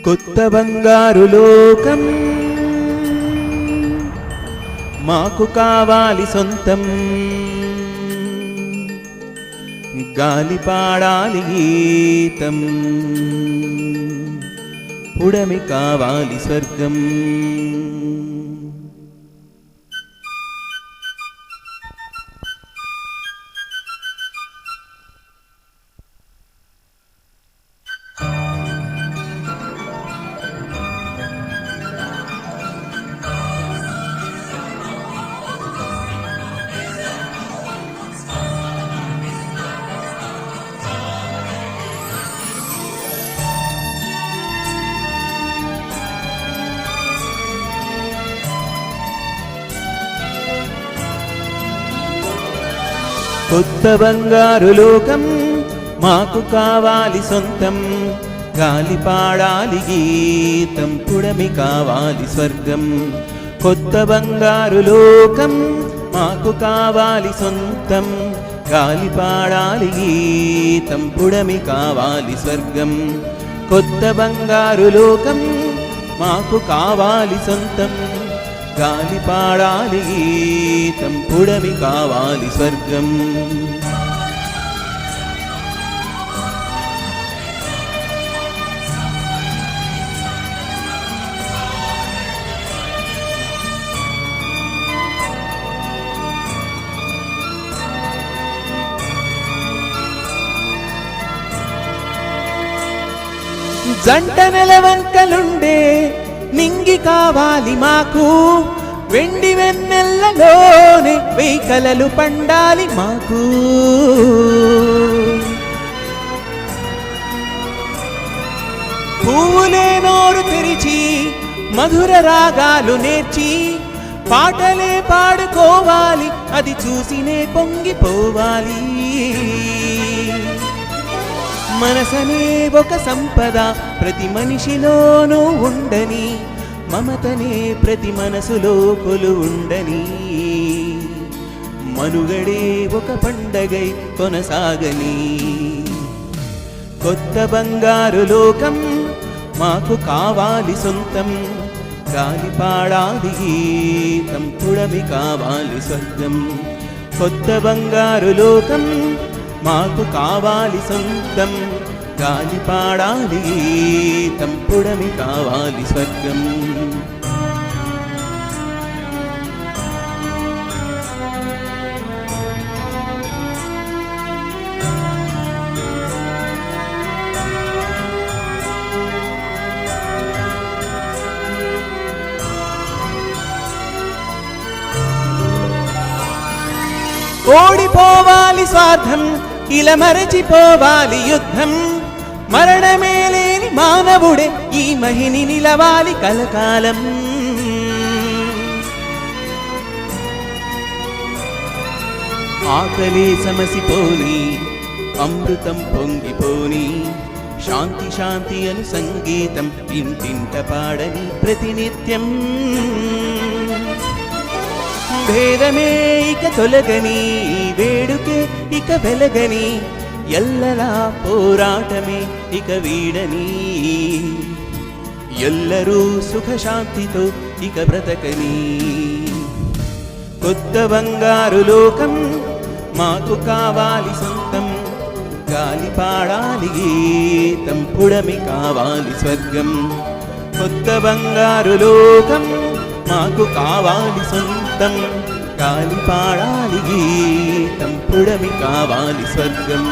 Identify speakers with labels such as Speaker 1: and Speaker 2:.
Speaker 1: కొత్త బంగారు లోకం మాకు కావాలి సొంతం. గాలి పాడాలి గీతం, పుడమి కావాలి స్వర్గం. కొత్త బంగారు లోకం మాకు కావాలి సొంతం. గాలి పాడాలి గీతం, పుడమి కావాలి స్వర్గం. కొత్త బంగారు లోకం మాకు కావాలి సొంతం. గాలి పాడాలి గీతం, పుడమి కావాలి స్వర్గం. కొత్త బంగారు లోకం మాకు కావాలి సొంతం. గాలి పాడాలి గీతం, పుడమి కావాలి స్వర్గం. జంట నెలవంకలుండే నింగి కావాలి మాకు. వెండి వెన్నెల్లలోనే వెయ్యి కలలు పండాలి మాకు. పువ్వులే నోరు తెరిచి మధుర రాగాలు నేర్చి పాటలే పాడుకోవాలి, అది చూసినే పొంగిపోవాలి. మనసనే ఒక సంపద ప్రతి మనిషిలోనూ ఉండని, మమతనే ప్రతి మనసులో కొలువుండని. మనుగడే ఒక పండగై కొనసాగని. కొత్త బంగారు లోకం మాకు కావాలి సొంతం. గాలి పాడాలి గీతం, పుడమి కావాలి స్వర్గం. కొత్త బంగారు లోకం మాకు కావాలి సొంతం. గాలి పాడాలి గీతం, పుడమి కావాలి స్వర్గం. ఓడిపోవాలి స్వార్థం, ఇలా మరచిపోవాలి యుద్ధం. మరణమే లేని మానవుడే ఈ మహిని నిలవాలి కలకాలం. ఆకలి సమసిపోని, అమృతం పొంగిపోని. శాంతి శాంతి అను సంగీతం ఇంటింట పాడని ప్రతినిత్యం. భేదమే ఇక తొలగని, వేడుకే ఇక వెలగని. ఎల్లలా పోరాటమే ఇక వీడని. ఎల్లరూ సుఖశాంతితో ఇక బ్రతకని. కొత్త బంగారు లోకం మాకు కావాలి సొంతం. గాలి పాడాలి గీతం, పుడమి కావాలి స్వర్గం. కొత్త బంగారు లోకం మాకు కావాలి సొంతం. గాలి పాడాలి గీతం, పుడమి కావాలి స్వర్గం.